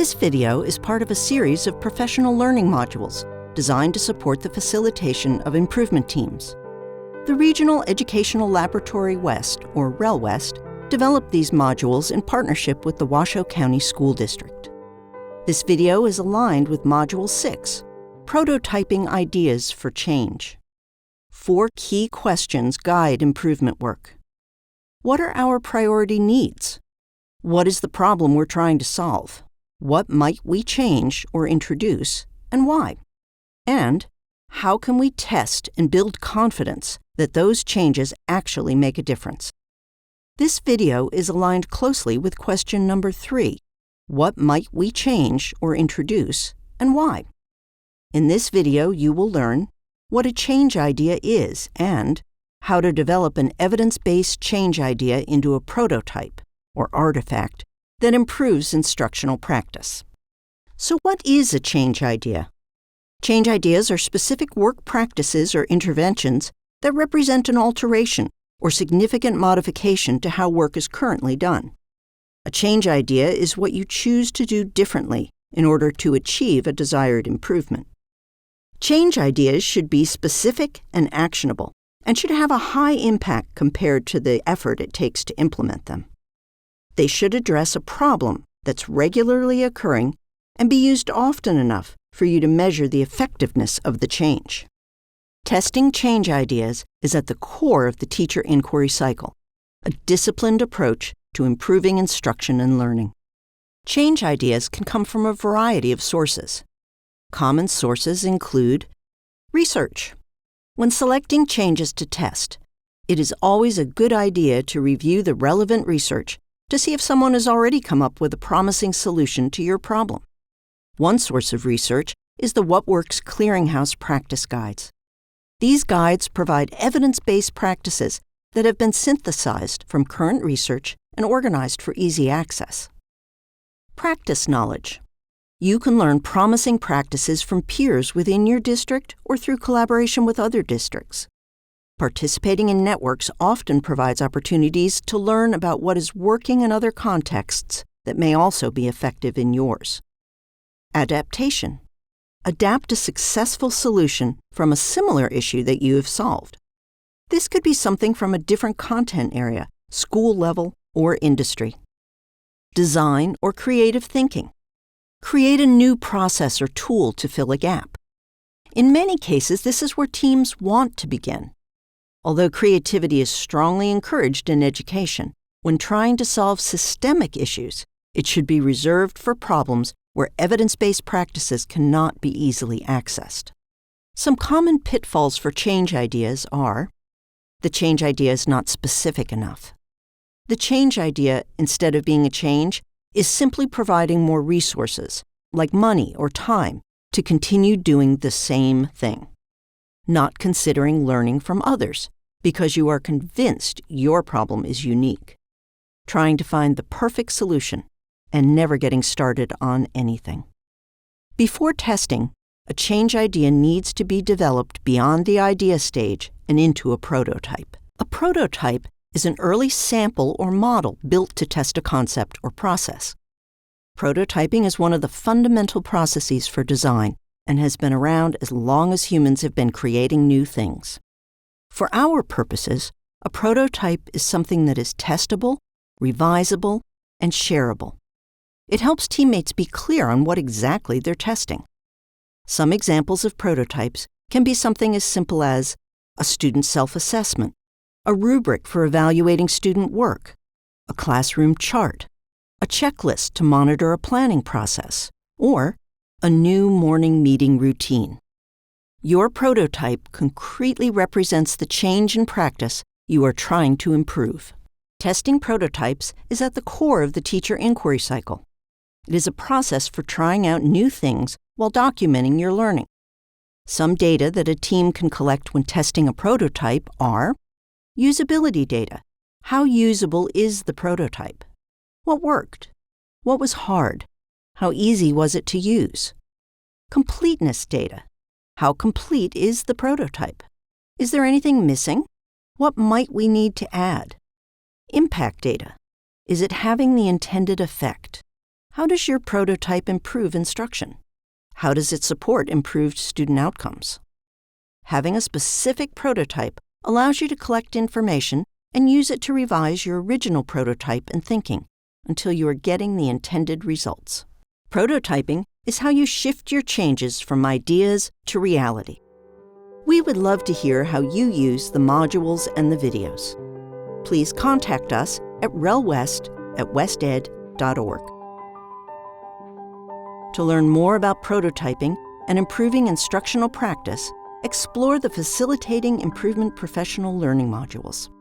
This video is part of a series of professional learning modules designed to support the facilitation of improvement teams. The Regional Educational Laboratory West, or REL West, developed these modules in partnership with the Washoe County School District. This video is aligned with Module 6, Prototyping Ideas for Change. 4 key questions guide improvement work. What are our priority needs? What is the problem we're trying to solve? What might we change or introduce, and why? And how can we test and build confidence that those changes actually make a difference? This video is aligned closely with question number 3, what might we change or introduce, and why? In this video, you will learn what a change idea is and how to develop an evidence-based change idea into a prototype, or artifact, that improves instructional practice. So what is a change idea? Change ideas are specific work practices or interventions that represent an alteration or significant modification to how work is currently done. A change idea is what you choose to do differently in order to achieve a desired improvement. Change ideas should be specific and actionable and should have a high impact compared to the effort it takes to implement them. They should address a problem that's regularly occurring and be used often enough for you to measure the effectiveness of the change. Testing change ideas is at the core of the teacher inquiry cycle, a disciplined approach to improving instruction and learning. Change ideas can come from a variety of sources. Common sources include research. When selecting changes to test, it is always a good idea to review the relevant research to see if someone has already come up with a promising solution to your problem. One source of research is the What Works Clearinghouse Practice Guides. These guides provide evidence-based practices that have been synthesized from current research and organized for easy access. Practice knowledge. You can learn promising practices from peers within your district or through collaboration with other districts. Participating in networks often provides opportunities to learn about what is working in other contexts that may also be effective in yours. Adaptation. Adapt a successful solution from a similar issue that you have solved. This could be something from a different content area, school level, or industry. Design or creative thinking. Create a new process or tool to fill a gap. In many cases, this is where teams want to begin. Although creativity is strongly encouraged in education, when trying to solve systemic issues, it should be reserved for problems where evidence-based practices cannot be easily accessed. Some common pitfalls for change ideas are: the change idea is not specific enough. The change idea, instead of being a change, is simply providing more resources, like money or time, to continue doing the same thing. Not considering learning from others, because you are convinced your problem is unique. Trying to find the perfect solution and never getting started on anything. Before testing, a change idea needs to be developed beyond the idea stage and into a prototype. A prototype is an early sample or model built to test a concept or process. Prototyping is one of the fundamental processes for design and has been around as long as humans have been creating new things. For our purposes, a prototype is something that is testable, revisable, and shareable. It helps teammates be clear on what exactly they're testing. Some examples of prototypes can be something as simple as a student self-assessment, a rubric for evaluating student work, a classroom chart, a checklist to monitor a planning process, or a new morning meeting routine. Your prototype concretely represents the change in practice you are trying to improve. Testing prototypes is at the core of the teacher inquiry cycle. It is a process for trying out new things while documenting your learning. Some data that a team can collect when testing a prototype are usability data. How usable is the prototype? What worked? What was hard? How easy was it to use? Completeness data. How complete is the prototype? Is there anything missing? What might we need to add? Impact data. Is it having the intended effect? How does your prototype improve instruction? How does it support improved student outcomes? Having a specific prototype allows you to collect information and use it to revise your original prototype and thinking until you are getting the intended results. Prototyping is how you shift your changes from ideas to reality. We would love to hear how you use the modules and the videos. Please contact us at relwest@wested.org. To learn more about prototyping and improving instructional practice, explore the Facilitating Improvement Professional Learning modules.